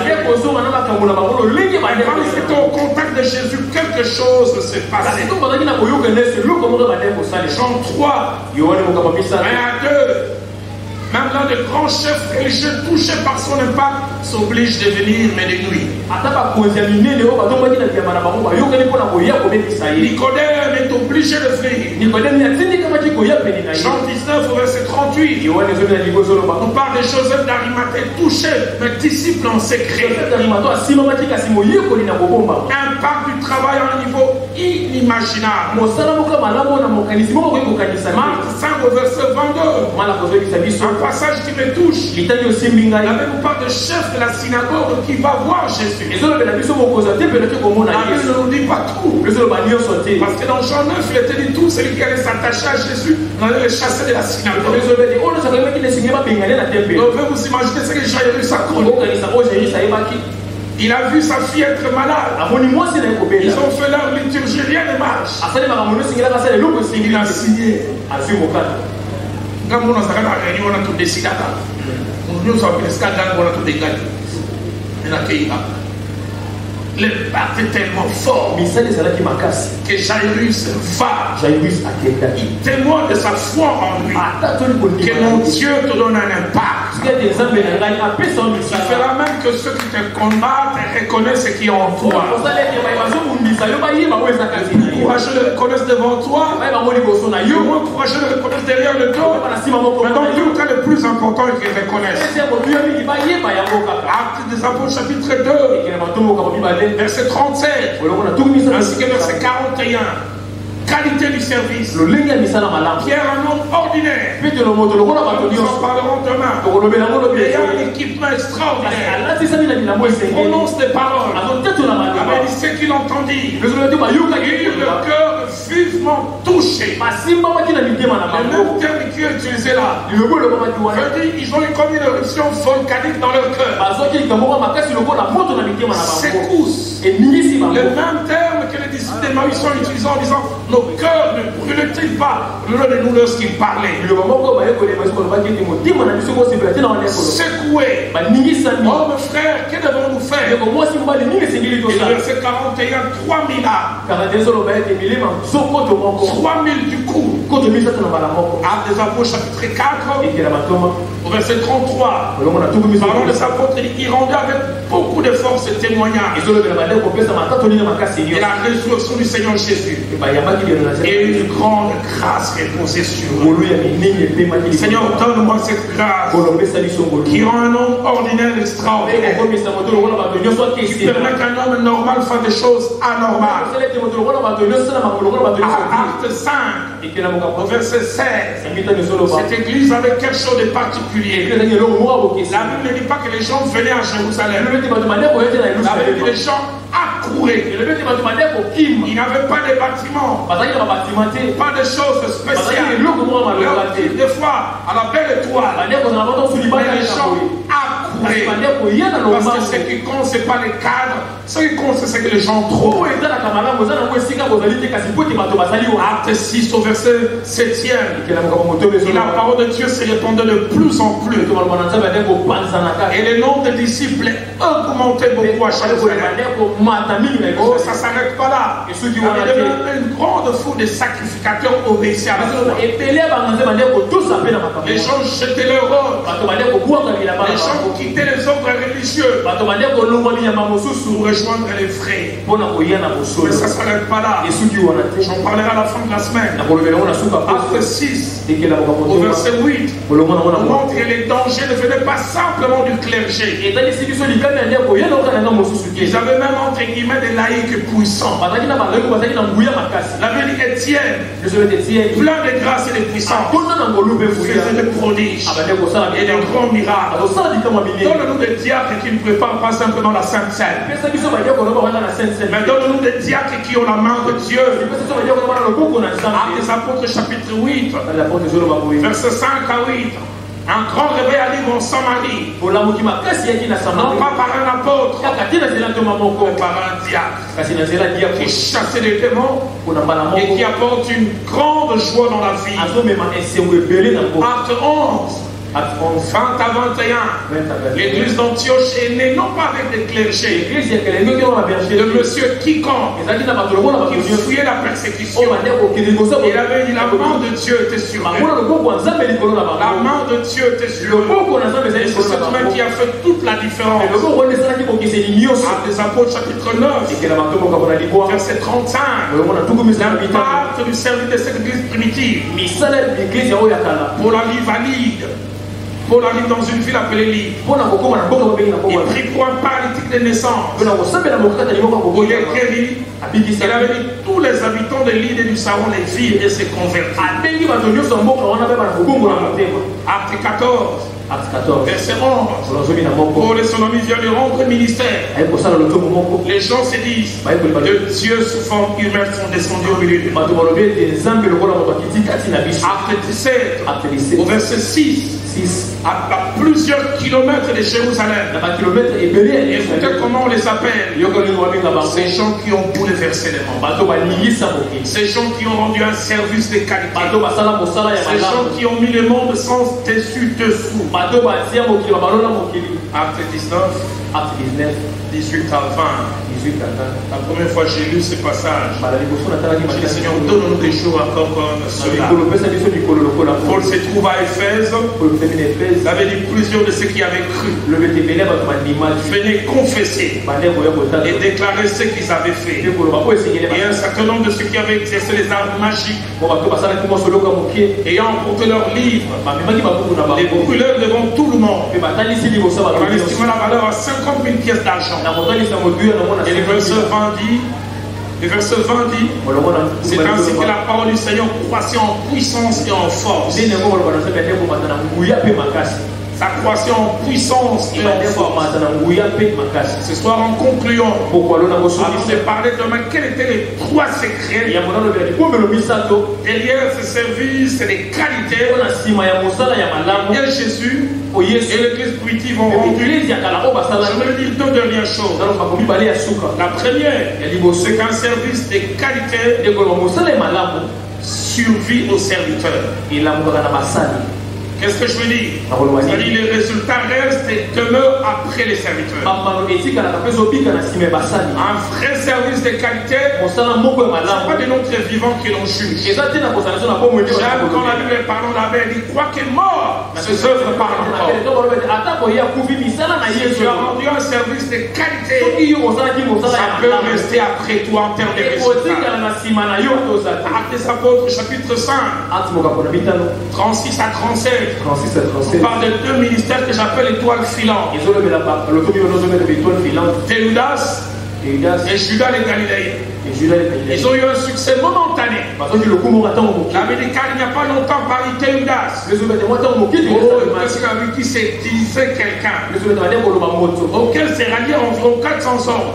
ils étaient au contact de Jésus, quelque chose s'est passé. Jean 3, 1 à 2. Même là, de grands chefs religieux touchés par son impact s'obligent de venir, mais de nuit. Nicodème est obligé de venir. Jean 19 au verset 38. On parle de Joseph d'Arimathée touché, mais disciple en secret. Impact du travail à un niveau inimaginable. Marc 5 au verset 22. Un passage qui me touche. La Bible nous parle de chef de la synagogue qui va voir Jésus. La Bible ne nous dit pas tout. Parce que dans Jean 9, il était dit tout celui qui allait s'attacher à Jésus, on allait le chasser de la synagogue. Donc vous imaginez ce que Jairus a connu. Il a vu sa fille être malade. Ils ont fait leur liturgie, rien ne marche. Il a signé. Quand on a réuni, on a tout décidé. Nous avons décidé on a tout dégagé. L'impact est tellement fort que Jairus va. Il témoigne de sa foi en lui. Que mon Dieu te donne un impact. Il fera même que ceux qui te combattent reconnaissent ce qui est en toi. Courageux le reconnaissent devant toi. Moins courageux le reconnaissent derrière le dos. Mais dans tout cas, le plus important est qu'ils reconnaissent. Actes des Apôtres, chapitre 2. Verset 37, ainsi que verset 41. Qualité du service. Pierre, un homme ordinaire. Nous en parlerons demain. Il y a un équipement extraordinaire. Il prononce des paroles. Mais il sait qu'il entendit. Il eut le cœur vivement touché. Le même terme qui est utilisé là. Ils ont eu comme une éruption volcanique dans leur cœur. Secousse. Le même terme que les disciples de Marie sont utilisés en disant nos cœurs ne brûlent-ils pas de nous lorsqu'ils parlaient. Secoué. Oh mes frères, que devons-nous faire? Et le verset 41, 3000 âmes. 3000 du coup. Actes des Apôtres chapitre 4 au verset 33. Parlons des apôtres, il rendait avec beaucoup de force ce témoignage. Et la résurrection du Seigneur Jésus. Et une grande grâce reposée sur eux. Seigneur, donne-moi cette grâce qui rend un homme ordinaire extraordinaire. Qui permet qu'un homme normal fasse des choses anormales. Acte 5, au verset 16. Cette église avait quelque chose de particulier. La Bible ne dit pas que les gens venaient à Jérusalem. La Bible dit que les gens accouraient. Ils n'avaient pas de bâtiments, pas de choses spéciales. Leur type, des fois, à la belle étoile, les gens accouraient. Parce que ce qui compte, ce n'est pas les cadres. Ce qui compte, c'est ce que les gens trouvent. Acte 6 au verset 7e. Et la parole de Dieu se répandait de plus en plus. Et le nombre de disciples augmentait beaucoup à chaque fois. Oh, ça ne s'arrête pas là. Il y avait une grande foule de sacrificateurs obéissant à la foi. Les gens jetaient leur ordre. Les gens quittaient les ordres religieux pour rejoindre les frères. Mais ça ne s'arrête pas là. J'en parlerai à la fin de la semaine. Acte 6, au verset 8, on montre que les dangers ne venaient pas simplement du clergé. Ils avaient même entre guillemets des laïcs puissants. La Bible dit Étienne, plein de grâce et de puissance, faisait des prodiges et des grands miracles. Donne-nous des diacres qui ne préparent pas simplement la Sainte Seine, mais donne-nous des diacres qui ont la main de Dieu. Actes des Apôtres chapitre 8, verset 5 à 8. Un grand réveil arrive en Samarie. Non pas par un apôtre, mais par un diacre qui chassait les démons et qui apporte une grande joie dans la vie. Acte 11. 20 à 21, l'église d'Antioche est née non pas avec des clergés, de monsieur quiconque qui fuyait la persécution. Il avait dit la main de Dieu était sur eux. La main de Dieu était sur eux. Et c'est ce même qui a fait toute la différence. Actes des Apôtres chapitre 9, verset 35, l'impact du service de cette église primitive pour la vie valide. Paul arrive dans une ville appelée Lydde. Il prit pour un paralytique de naissance. Il est guéri. Il avait dit tous les habitants de Lydde et du Saron les virent et se convertirent. Acte 14. Verset 11. Paul et son ami viennent lui rendre ministère. Les gens se disent de Dieu sous forme humaine sont descendus au milieu de nous. Acte 17. Au verset 6. À plusieurs kilomètres de Jérusalem. Et écoutez comment on les appelle. Ces gens qui ont bouleversé les mondes. Ces gens qui ont rendu un service de qualité. Ces gens qui ont mis le monde sans dessus dessous. Acte 19, 18 à 20. La première fois que j'ai lu ce passage, j'ai dit Seigneur, donne-nous des jours encore comme cela. Paul se trouve à Éphèse. Il avait dit plusieurs de ceux qui avaient cru venaient confesser et déclarer ce qu'ils avaient fait. Et un certain nombre de ceux qui avaient exercé les arts magiques, ayant emporté leurs livres, les brûleurs devant tout le monde. On a estimé la valeur à 50 000 pièces d'argent. Et le verset 20 dit, c'est ainsi que la parole du Seigneur croissait en puissance et en force. Ça croissait en puissance et en force. Ce soir, en concluant, avant de parler demain, quels étaient les trois secrets derrière ce service et les qualités que Jésus et l'église primitive ont rendu. Je vais dire deux dernières choses. La première, c'est qu'un service de qualité survit aux serviteurs. Qu'est-ce que je veux dire? C'est-à-dire les résultats restent et demeurent après les serviteurs. Un vrai service de qualité, ce n'est pas de notre vivant qui l'on juge. J'aime quand la Bible parle la Bible, il dit quoi qu'il est mort, ses œuvres parlent encore. Si tu as rendu un service de qualité, ça peut rester après toi en termes de résultats. Actes des Apôtres, chapitre 5, 36 à 37. On parle de deux ministères que j'appelle étoiles filantes. Théodas et Judas les Galiléens. Ils ont eu un succès momentané. L'Américain, il n'y a pas longtemps, parlé Théodas. Celui qui s'est disait quelqu'un, auquel s'est rallié environ 400 hommes.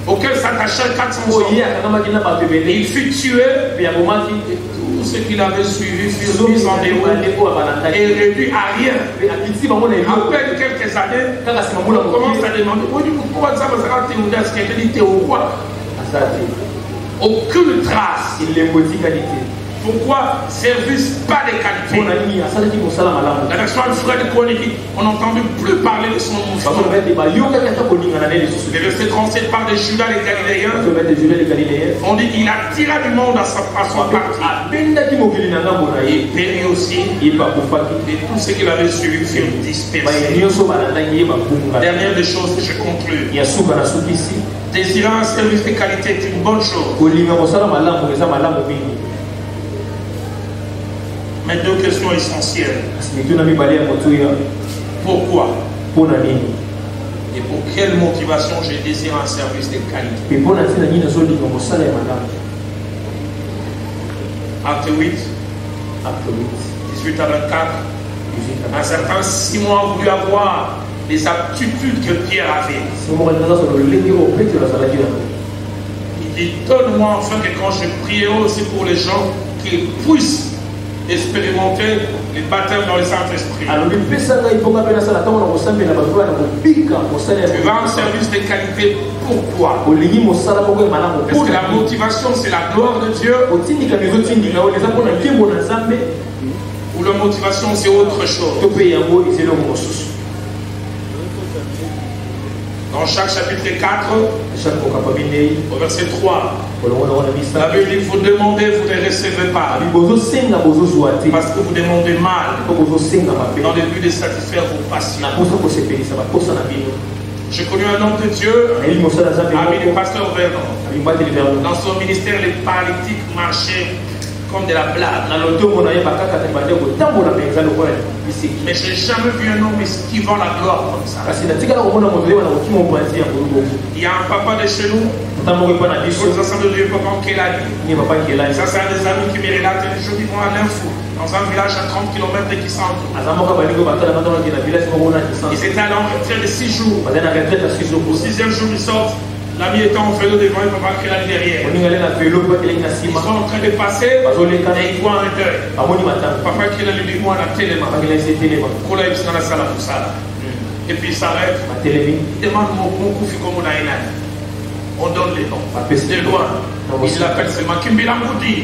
Auquel s'attachait 400 hommes. Il fut tué. Tout ce qu'il avait suivi fut mis en déroute et réduit à rien. Après quelques années, on commence à demander pourquoi ça va se rater au roi. Aucune trace. Pourquoi service pas de qualité? La version Alfred chronique, on n'entendait plus parler de son nom. Le verset 37 parle de Judas les Galiléens. On dit qu'il attira du monde à son parti. Il périt aussi. Et tout ce qu'il avait suivi fut dispersé. Dernière des choses que je conclue. Désirer un service de qualité est une bonne chose. Mais deux questions essentielles. Pourquoi? Et pour quelle motivation je désire un service de qualité? Acte 8, 18 à 24. Un certain Simon a voulu avoir les aptitudes que Pierre avait. Il dit, donne-moi enfin que quand je prierai aussi pour les gens, qu'ils puissent expérimenter les baptêmes dans le Saint-Esprit. Tu vas en service de qualité pour toi. Parce que la motivation, c'est la gloire de Dieu. Ou la motivation, c'est autre chose. Dans chaque chapitre 4, au verset 3, la Bible dit, vous demandez, vous ne recevez pas. Parce que vous demandez mal, dans le but de satisfaire vos passions. J'ai connu un homme de Dieu, ami du pasteur Vernon. Dans son ministère, les paralytiques marchaient comme de la blague. Mais je n'ai jamais vu un homme esquivant la gloire comme ça. Il y a un papa de chez nous, pour les assemblées de Dieu, papa Kelani. Ça, c'est un des amis qui me relate les jours qui vont à l'info, dans un village à 30 km de Kisanto. Ils étaient allés en retraite de 6 jours. Au 6e jour, ils sortent. L'ami était en vélo devant et papa Kelani derrière. Ils sont en train de passer et ils voient un deuil. Papa Kelani dit, moi, la télé. Et puis il s'arrête. Il demande mon koufi comme on a une. On donne les noms. De loin. Il l'appelle seulement Kimbila Moudi.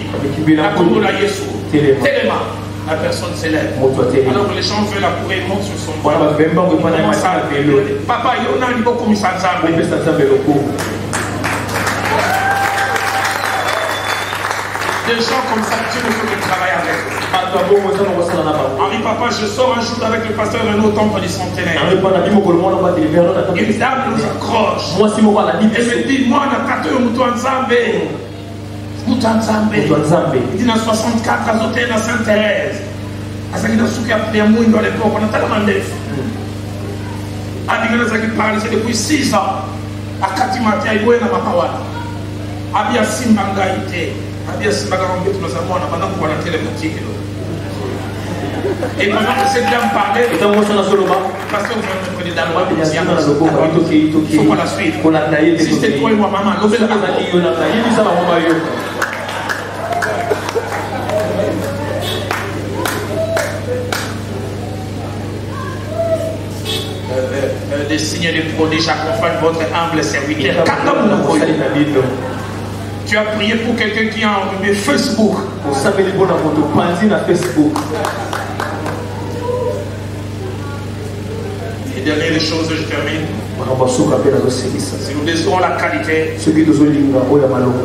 La Kumula Yesu. Téléma. La personne s'élève. Alors les gens veulent la courir, ils montent sur son bras. Papa, il y en a un niveau comme ça. Des gens comme ça, Dieu nous fait travailler avec. Henri Papa, je sors un jour avec le pasteur Renaud au temple du centenaire. Une dame nous accroche. Elle me dit, moi, on a 4 moutons Nzambe. Il dit, dans 64, à Zoté, à Sainte-Thérèse. À ce qui a souki à Priamouine dans l'époque, on a tellement d'œufs. À ce qui parle, c'est depuis 6 ans. À Katimata, il y a un mapawa. À Bia Simbangaïté. À Bia Simbangaïté, nous avons un abandon pour la téléboutique. Et pendant que cette dame parlait, parce que vous avez des dames, il faut qu'on la suive. Si c'était toi et moi, maman, levez la main. Des signes de prodiges accompagnent votre humble serviteur. Tu as prié pour quelqu'un qui a enrhumé Facebook. Et dernière chose, je termine. Si nous désirons la qualité,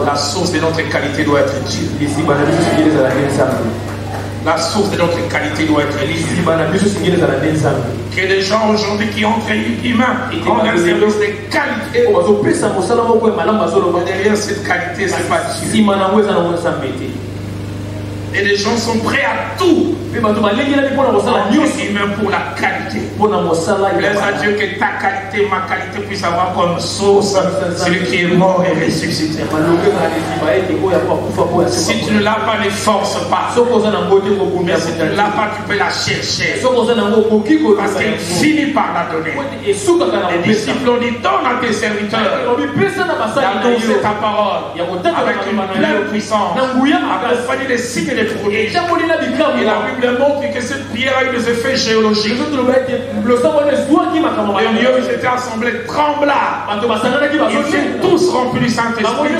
la source de notre qualité doit être Dieu. La source de notre qualité doit être Dieu. Que des gens aujourd'hui qui ont créé humain, qui ont un service de qualité, derrière cette qualité, c'est pas Dieu. Et les gens sont prêts à tout. Humain pour la qualité. Laisse à Dieu que ta qualité, ma qualité puisse avoir comme source celui qui est mort et ressuscité. Si tu ne l'as pas, ne force pas. Mais si tu ne l'as pas, tu peux la chercher. Parce qu'il finit par la donner. Les disciples ont dit, donne à tes serviteurs d'annoncer ta parole avec une pleine puissance, accompagnée des signes et des prodiges. Et la Bible montre que cette prière a eu des effets géologiques. Les lieux où ils étaient assemblés trembla. Ils étaient tous remplis du Saint-Esprit.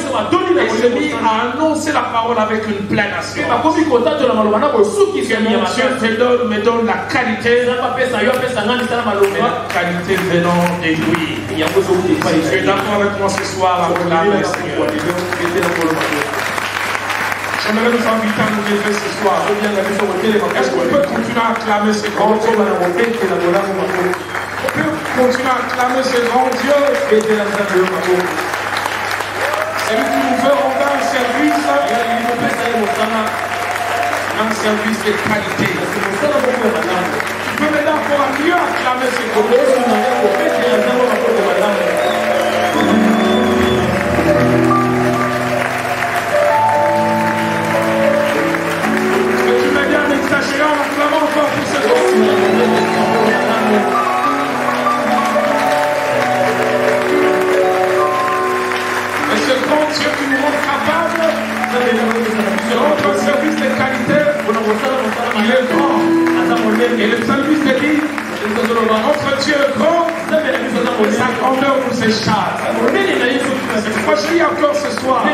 Et se mit à annoncer la parole avec une pleine assurance. Que mon Dieu te donne, me donne la qualité. La qualité venant de lui. Tu es d'accord avec moi ce soir à acclamer le Seigneur. J'aimerais nous inviter à nous lever ce soir. Est-ce qu'on peut continuer à acclamer ce grand Dieu? On peut continuer à acclamer ce grand Dieu. C'est lui qui nous veut rendre un service. Un service de qualité. Tu peux m'aider encore à mieux acclamer ce grand Dieu. Et ce grand Dieu qui nous rend capable de rendre un service de qualité, Et le psalmiste dit, notre Dieu est grand, sa grandeur nous échappe. C'est pourquoi je dis encore ce soir,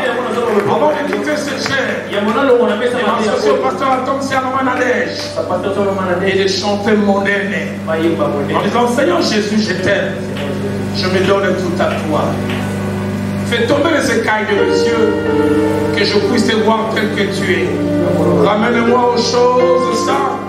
avant de quitter cette chair, et m'associer au pasteur Atom Sianomanadej, et de chanter mon aîné, en disant, Seigneur Jésus, je t'aime, je me donne tout à toi. Fais tomber les écailles de mes yeux, que je puisse te voir tel que tu es. Ramène-moi aux choses saintes.